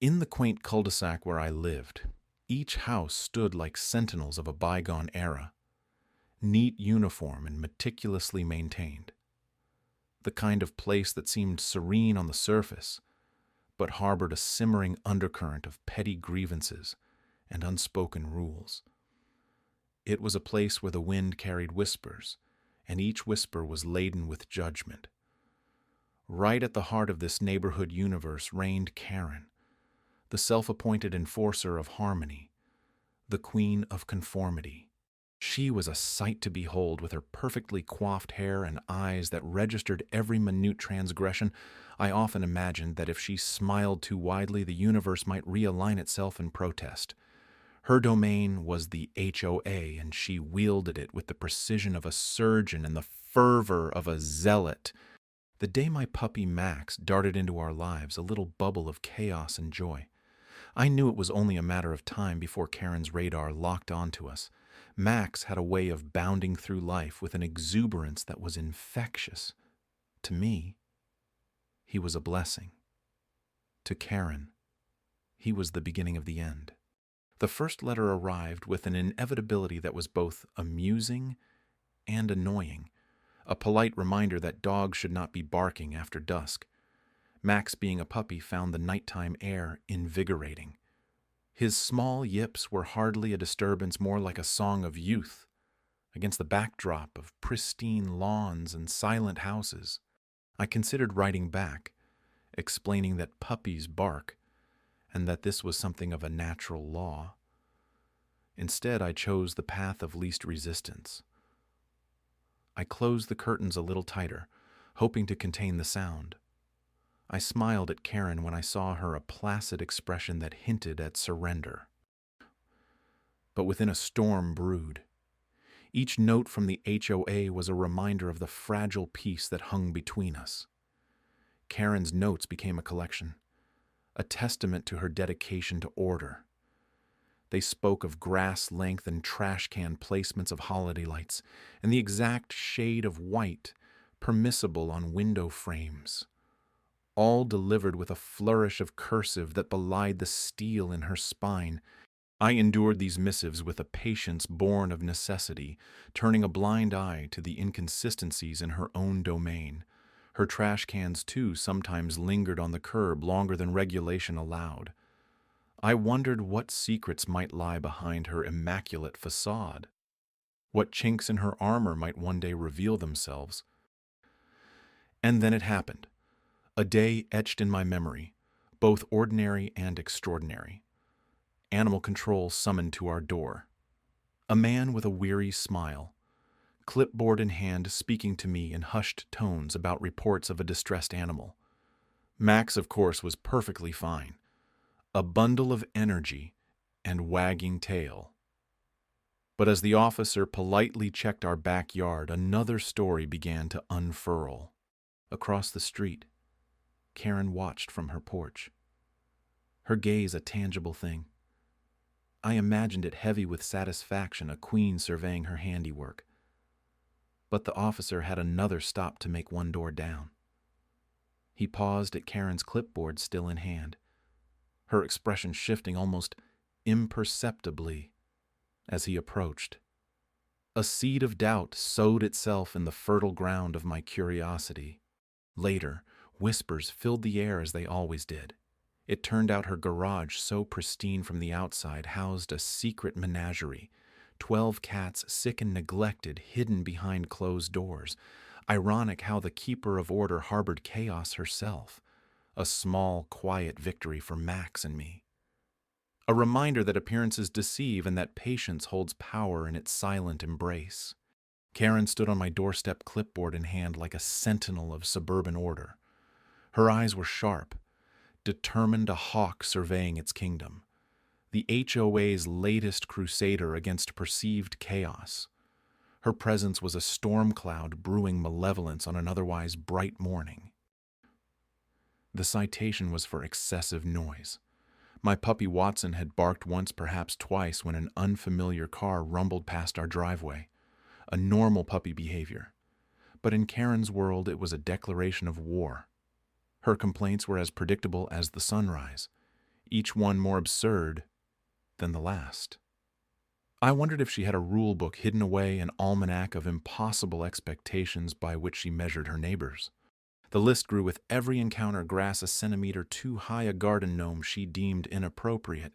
In the quaint cul-de-sac where I lived, each house stood like sentinels of a bygone era, neat uniform and meticulously maintained. The kind of place that seemed serene on the surface, but harbored a simmering undercurrent of petty grievances and unspoken rules. It was a place where the wind carried whispers, and each whisper was laden with judgment. Right at the heart of this neighborhood universe reigned Karen, the self-appointed enforcer of harmony, the queen of conformity. She was a sight to behold, with her perfectly coiffed hair and eyes that registered every minute transgression. I often imagined that if she smiled too widely, the universe might realign itself in protest. Her domain was the HOA, and she wielded it with the precision of a surgeon and the fervor of a zealot. The day my puppy Max darted into our lives, a little bubble of chaos and joy, I knew it was only a matter of time before Karen's radar locked onto us. Max had a way of bounding through life with an exuberance that was infectious. To me, he was a blessing. To Karen, he was the beginning of the end. The first letter arrived with an inevitability that was both amusing and annoying, a polite reminder that dogs should not be barking after dusk. Max, being a puppy, found the nighttime air invigorating. His small yips were hardly a disturbance, more like a song of youth, against the backdrop of pristine lawns and silent houses. I considered writing back, explaining that puppies bark, and that this was something of a natural law. Instead, I chose the path of least resistance. I closed the curtains a little tighter, hoping to contain the sound. I smiled at Karen when I saw her, a placid expression that hinted at surrender. But within a storm brewed. Each note from the HOA was a reminder of the fragile peace that hung between us. Karen's notes became a collection, a testament to her dedication to order. They spoke of grass length and trash can placements of holiday lights, and the exact shade of white permissible on window frames, all delivered with a flourish of cursive that belied the steel in her spine. I endured these missives with a patience born of necessity, turning a blind eye to the inconsistencies in her own domain. Her trash cans, too, sometimes lingered on the curb longer than regulation allowed. I wondered what secrets might lie behind her immaculate facade, what chinks in her armor might one day reveal themselves. And then it happened. A day etched in my memory, both ordinary and extraordinary. Animal control summoned to our door. A man with a weary smile, clipboard in hand, speaking to me in hushed tones about reports of a distressed animal. Max, of course, was perfectly fine, a bundle of energy and wagging tail. But as the officer politely checked our backyard, another story began to unfurl. Across the street, Karen watched from her porch, her gaze a tangible thing. I imagined it heavy with satisfaction, a queen surveying her handiwork. But the officer had another stop to make one door down. He paused at Karen's clipboard still in hand, her expression shifting almost imperceptibly as he approached. A seed of doubt sowed itself in the fertile ground of my curiosity. Later, whispers filled the air as they always did. It turned out her garage, so pristine from the outside, housed a secret menagerie. 12 cats, sick and neglected, hidden behind closed doors. Ironic how the keeper of order harbored chaos herself. A small, quiet victory for Max and me. A reminder that appearances deceive and that patience holds power in its silent embrace. Karen stood on my doorstep, clipboard in hand, like a sentinel of suburban order. Her eyes were sharp, determined, a hawk surveying its kingdom. The HOA's latest crusader against perceived chaos. Her presence was a storm cloud brewing malevolence on an otherwise bright morning. The citation was for excessive noise. My puppy Watson had barked once, perhaps twice, when an unfamiliar car rumbled past our driveway. A normal puppy behavior. But in Karen's world, it was a declaration of war. Her complaints were as predictable as the sunrise. each one more absurd than the last. I wondered if she had a rule book hidden away, an almanac of impossible expectations by which she measured her neighbors. The list grew with every encounter: grass a centimeter too high, a garden gnome she deemed inappropriate,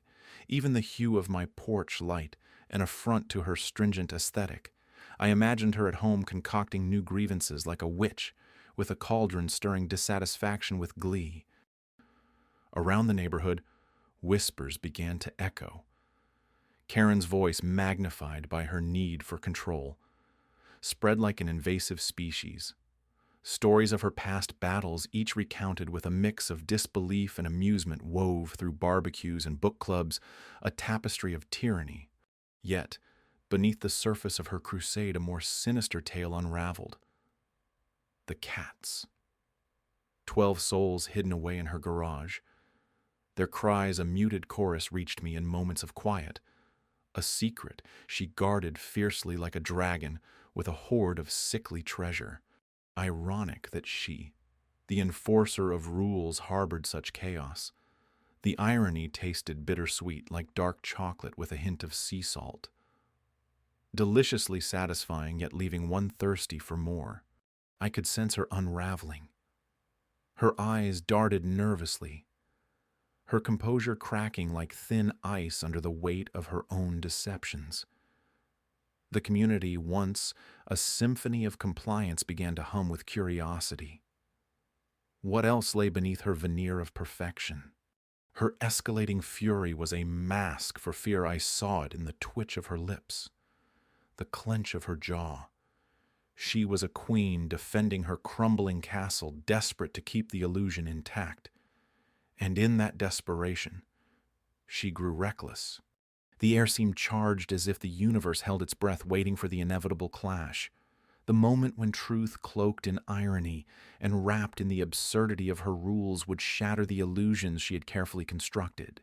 even the hue of my porch light, an affront to her stringent aesthetic. I imagined her at home concocting new grievances like a witch, with a cauldron stirring dissatisfaction with glee. Around the neighborhood, whispers began to echo, Karen's voice magnified by her need for control, spread like an invasive species. Stories of her past battles, each recounted with a mix of disbelief and amusement, wove through barbecues and book clubs a tapestry of tyranny. Yet, beneath the surface of her crusade, a more sinister tale unraveled. The cats. 12 souls hidden away in her garage. Their cries, a muted chorus, reached me in moments of quiet. A secret she guarded fiercely like a dragon, with a hoard of sickly treasure. Ironic that she, the enforcer of rules, harbored such chaos. The irony tasted bittersweet, like dark chocolate with a hint of sea salt. Deliciously satisfying, yet leaving one thirsty for more. I could sense her unraveling. Her eyes darted nervously, her composure cracking like thin ice under the weight of her own deceptions. The community, once a symphony of compliance, began to hum with curiosity. What else lay beneath her veneer of perfection? Her escalating fury was a mask for fear. I saw it in the twitch of her lips, the clench of her jaw. She was a queen defending her crumbling castle, desperate to keep the illusion intact. And in that desperation, she grew reckless. The air seemed charged, as if the universe held its breath, waiting for the inevitable clash. The moment when truth, cloaked in irony and wrapped in the absurdity of her rules, would shatter the illusions she had carefully constructed.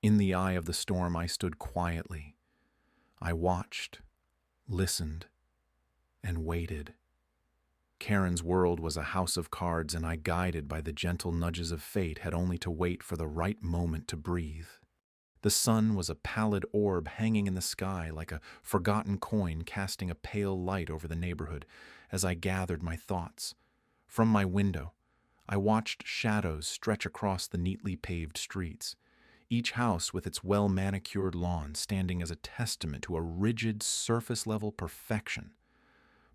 In the eye of the storm, I stood quietly. I watched, listened, and waited. Karen's world was a house of cards, and I, guided by the gentle nudges of fate, had only to wait for the right moment to breathe. The sun was a pallid orb hanging in the sky, like a forgotten coin, casting a pale light over the neighborhood as I gathered my thoughts. From my window, I watched shadows stretch across the neatly paved streets, each house with its well-manicured lawn standing as a testament to a rigid, surface-level perfection.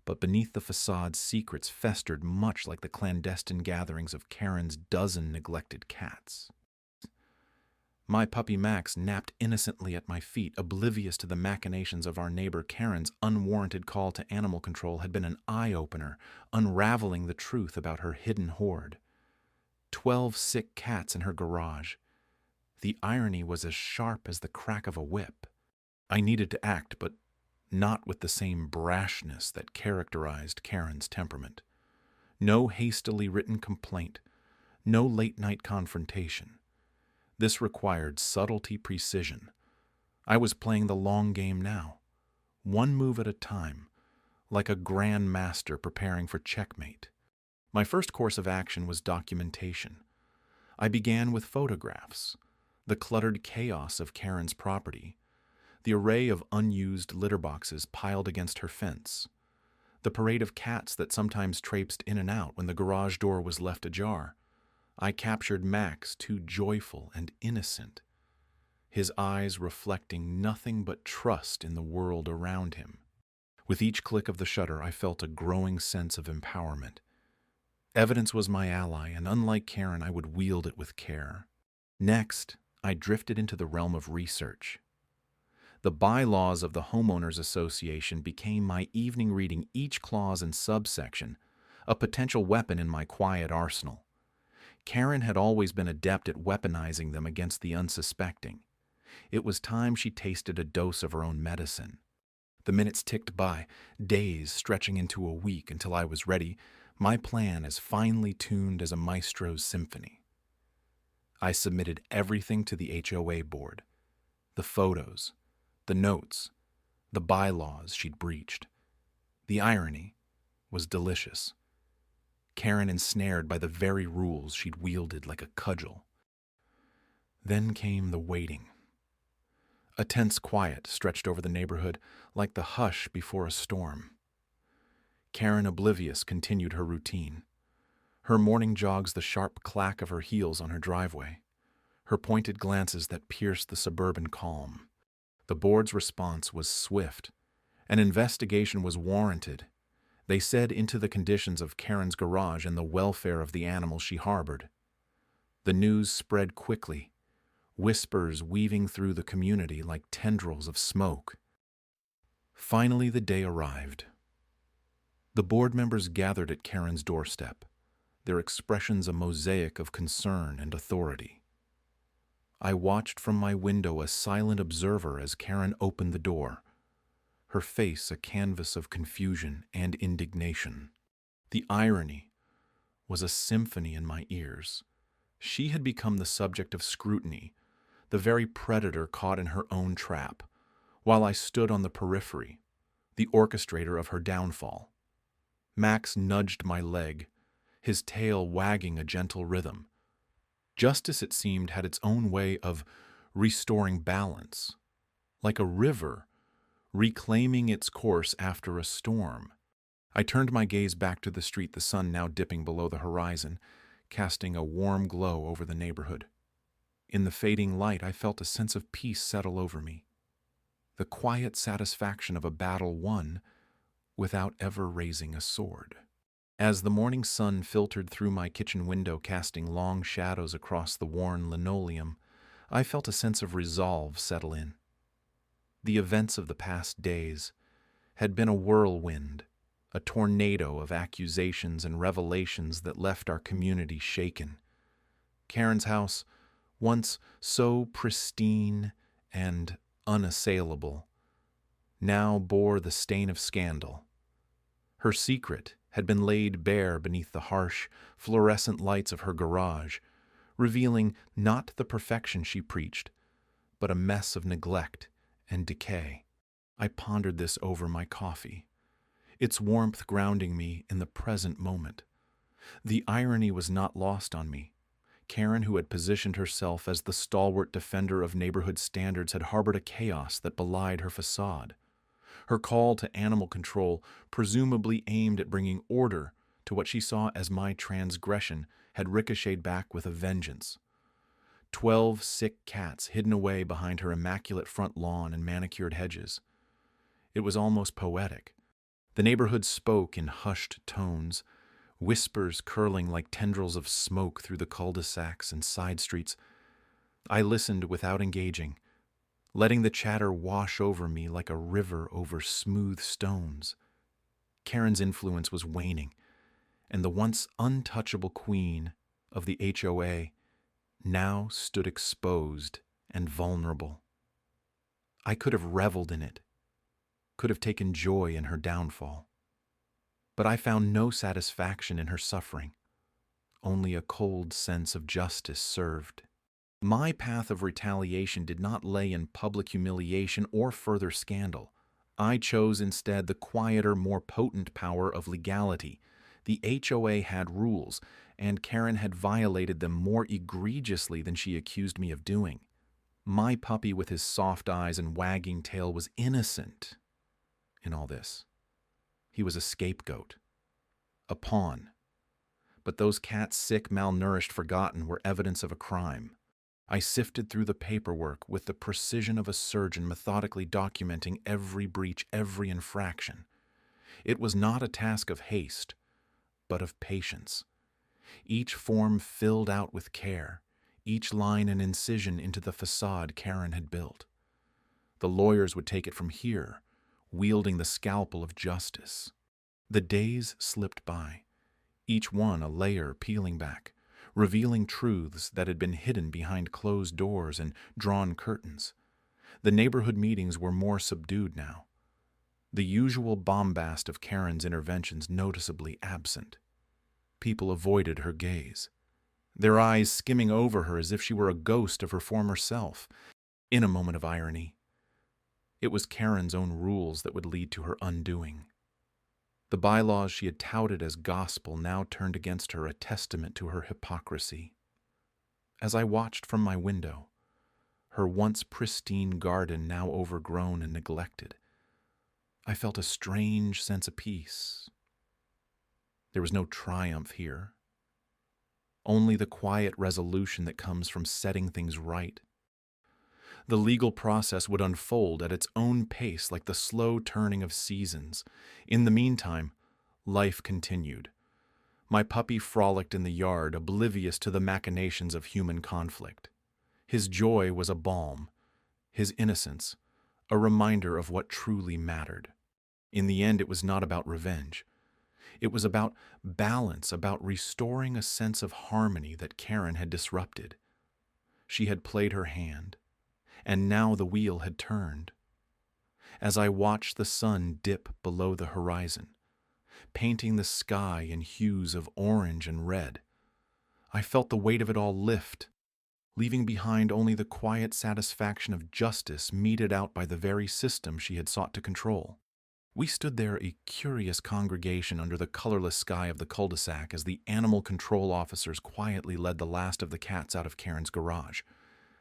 But beneath the facade, secrets festered, much like the clandestine gatherings of Karen's dozen neglected cats. My puppy Max napped innocently at my feet, oblivious to the machinations of our neighbor. Karen's unwarranted call to animal control had been an eye-opener, unraveling the truth about her hidden hoard. 12 sick cats in her garage. The irony was as sharp as the crack of a whip. I needed to act, but not with the same brashness that characterized Karen's temperament. No hastily written complaint, no late-night confrontation. This required subtlety, precision. I was playing the long game now, one move at a time, like a grand master preparing for checkmate. My first course of action was documentation. I began with photographs, the cluttered chaos of Karen's property, the array of unused litter boxes piled against her fence, the parade of cats that sometimes traipsed in and out when the garage door was left ajar. I captured Max, too joyful and innocent, his eyes reflecting nothing but trust in the world around him. With each click of the shutter, I felt a growing sense of empowerment. Evidence was my ally, and unlike Karen, I would wield it with care. Next, I drifted into the realm of research. The bylaws of the Homeowners Association became my evening reading, each clause and subsection a potential weapon in my quiet arsenal. Karen had always been adept at weaponizing them against the unsuspecting. It was time she tasted a dose of her own medicine. The minutes ticked by, days stretching into a week, until I was ready, my plan as finely tuned as a maestro's symphony. I submitted everything to the HOA board. The photos, the notes, the bylaws she'd breached. The irony was delicious. Karen ensnared by the very rules she'd wielded like a cudgel. Then came the waiting. A tense quiet stretched over the neighborhood like the hush before a storm. Karen, oblivious, continued her routine. Her morning jogs the sharp clack of her heels on her driveway, her pointed glances that pierced the suburban calm. The board's response was swift. An investigation was warranted. They said into the conditions of Karen's garage and the welfare of the animals she harbored. The news spread quickly, whispers weaving through the community like tendrils of smoke. Finally, the day arrived. The board members gathered at Karen's doorstep, their expressions a mosaic of concern and authority. I watched from my window a silent observer as Karen opened the door, her face a canvas of confusion and indignation. The irony was a symphony in my ears. She had become the subject of scrutiny, the very predator caught in her own trap, while I stood on the periphery, the orchestrator of her downfall. Max nudged my leg, his tail wagging a gentle rhythm. Justice, it seemed, had its own way of restoring balance, like a river reclaiming its course after a storm. I turned my gaze back to the street, the sun now dipping below the horizon, casting a warm glow over the neighborhood. In the fading light, I felt a sense of peace settle over me, the quiet satisfaction of a battle won without ever raising a sword. As the morning sun filtered through my kitchen window, casting long shadows across the worn linoleum, I felt a sense of resolve settle in. The events of the past days had been a whirlwind, a tornado of accusations and revelations that left our community shaken. Karen's house, once so pristine and unassailable, now bore the stain of scandal. Her secret had been laid bare beneath the harsh, fluorescent lights of her garage, revealing not the perfection she preached, but a mess of neglect and decay. I pondered this over my coffee, its warmth grounding me in the present moment. The irony was not lost on me. Karen, who had positioned herself as the stalwart defender of neighborhood standards, had harbored a chaos that belied her facade. Her call to animal control, presumably aimed at bringing order to what she saw as my transgression, had ricocheted back with a vengeance. 12 sick cats hidden away behind her immaculate front lawn and manicured hedges. It was almost poetic. The neighborhood spoke in hushed tones, whispers curling like tendrils of smoke through the cul-de-sacs and side streets. I listened without engaging, letting the chatter wash over me like a river over smooth stones. Karen's influence was waning, and the once untouchable queen of the HOA now stood exposed and vulnerable. I could have reveled in it, could have taken joy in her downfall. But I found no satisfaction in her suffering, only a cold sense of justice served. My path of retaliation did not lay in public humiliation or further scandal. I chose instead the quieter, more potent power of legality. The HOA had rules, and Karen had violated them more egregiously than she accused me of doing. My puppy with his soft eyes and wagging tail was innocent in all this. He was a scapegoat, a pawn. But those cats, sick, malnourished, forgotten, were evidence of a crime. I sifted through the paperwork with the precision of a surgeon methodically documenting every breach, every infraction. It was not a task of haste, but of patience. Each form filled out with care, each line an incision into the facade Karen had built. The lawyers would take it from here, wielding the scalpel of justice. The days slipped by, each one a layer peeling back, revealing truths that had been hidden behind closed doors and drawn curtains. The neighborhood meetings were more subdued now, the usual bombast of Karen's interventions noticeably absent. People avoided her gaze, their eyes skimming over her as if she were a ghost of her former self. In a moment of irony, it was Karen's own rules that would lead to her undoing. The bylaws she had touted as gospel now turned against her, a testament to her hypocrisy. As I watched from my window, her once pristine garden now overgrown and neglected. I felt a strange sense of peace. There was no triumph here, only the quiet resolution that comes from setting things right. The legal process would unfold at its own pace like the slow turning of seasons. In the meantime, life continued. My puppy frolicked in the yard, oblivious to the machinations of human conflict. His joy was a balm, his innocence a reminder of what truly mattered. In the end, it was not about revenge. It was about balance, about restoring a sense of harmony that Karen had disrupted. She had played her hand, and now the wheel had turned. As I watched the sun dip below the horizon, painting the sky in hues of orange and red, I felt the weight of it all lift, leaving behind only the quiet satisfaction of justice meted out by the very system she had sought to control. We stood there, a curious congregation under the colorless sky of the cul-de-sac, as the animal control officers quietly led the last of the cats out of Karen's garage.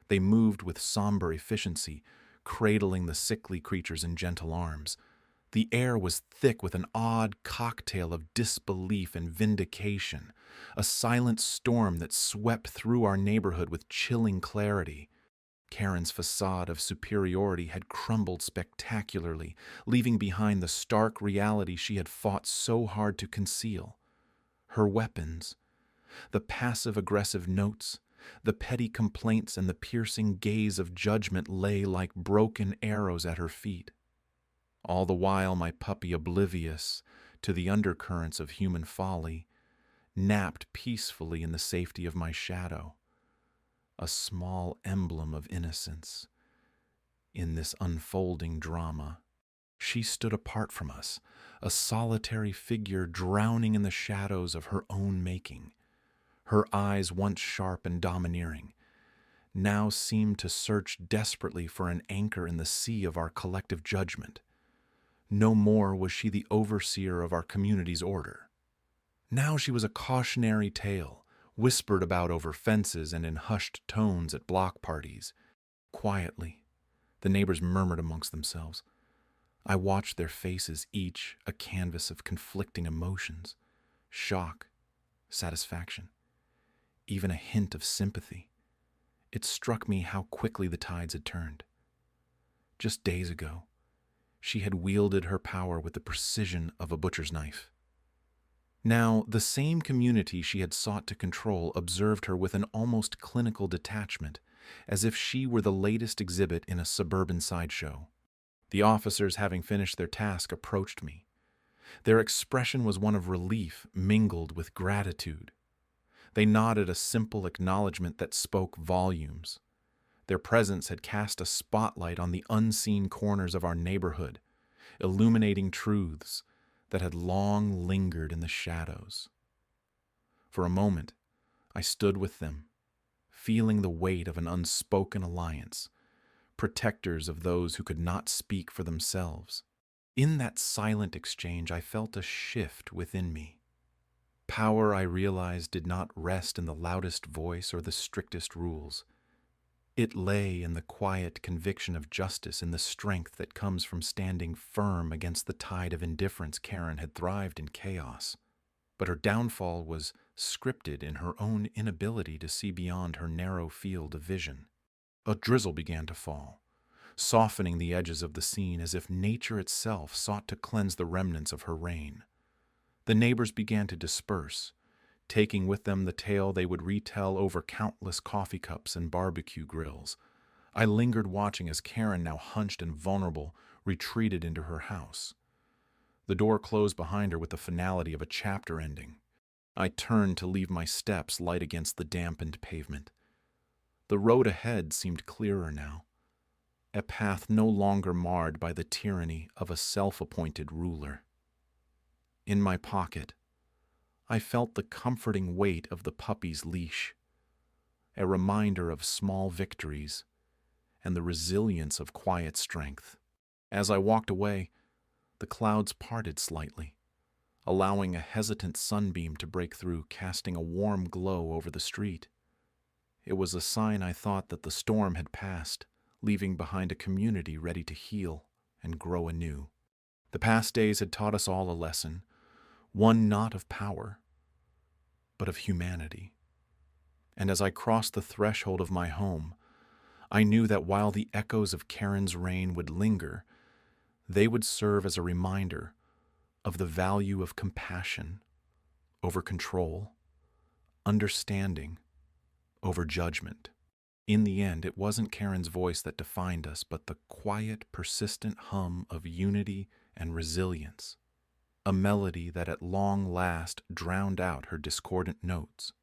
They moved with somber efficiency, cradling the sickly creatures in gentle arms. The air was thick with an odd cocktail of disbelief and vindication, a silent storm that swept through our neighborhood with chilling clarity. Karen's facade of superiority had crumbled spectacularly, leaving behind the stark reality she had fought so hard to conceal. Her weapons, the passive-aggressive notes, the petty complaints, and the piercing gaze of judgment lay like broken arrows at her feet. All the while, my puppy, oblivious to the undercurrents of human folly, napped peacefully in the safety of my shadow, a small emblem of innocence. In this unfolding drama, she stood apart from us, a solitary figure drowning in the shadows of her own making. Her eyes, once sharp and domineering, now seemed to search desperately for an anchor in the sea of our collective judgment. No more was she the overseer of our community's order. Now she was a cautionary tale, whispered about over fences and in hushed tones at block parties. Quietly, the neighbors murmured amongst themselves. I watched their faces, each a canvas of conflicting emotions, shock, satisfaction, even a hint of sympathy. It struck me how quickly the tides had turned. Just days ago, she had wielded her power with the precision of a butcher's knife. Now, the same community she had sought to control observed her with an almost clinical detachment, as if she were the latest exhibit in a suburban sideshow. The officers, having finished their task, approached me. Their expression was one of relief mingled with gratitude. They nodded a simple acknowledgement that spoke volumes. Their presence had cast a spotlight on the unseen corners of our neighborhood, illuminating truths that had long lingered in the shadows. For a moment, I stood with them, feeling the weight of an unspoken alliance, protectors of those who could not speak for themselves. In that silent exchange, I felt a shift within me. Power, I realized, did not rest in the loudest voice or the strictest rules. It lay in the quiet conviction of justice, in the strength that comes from standing firm against the tide of indifference. Karen had thrived in chaos, but her downfall was scripted in her own inability to see beyond her narrow field of vision. A drizzle began to fall, softening the edges of the scene as if nature itself sought to cleanse the remnants of her reign. The neighbors began to disperse, taking with them the tale they would retell over countless coffee cups and barbecue grills. I lingered watching as Karen, now hunched and vulnerable, retreated into her house. The door closed behind her with the finality of a chapter ending. I turned to leave my steps light against the dampened pavement. The road ahead seemed clearer now, a path no longer marred by the tyranny of a self-appointed ruler. In my pocket, I felt the comforting weight of the puppy's leash, a reminder of small victories and the resilience of quiet strength. As I walked away, the clouds parted slightly, allowing a hesitant sunbeam to break through, casting a warm glow over the street. It was a sign, I thought, that the storm had passed, leaving behind a community ready to heal and grow anew. The past days had taught us all a lesson, one not of power, but of humanity. And as I crossed the threshold of my home, I knew that while the echoes of Karen's reign would linger, they would serve as a reminder of the value of compassion over control, understanding over judgment. In the end, it wasn't Karen's voice that defined us, but the quiet, persistent hum of unity and resilience, a melody that at long last drowned out her discordant notes.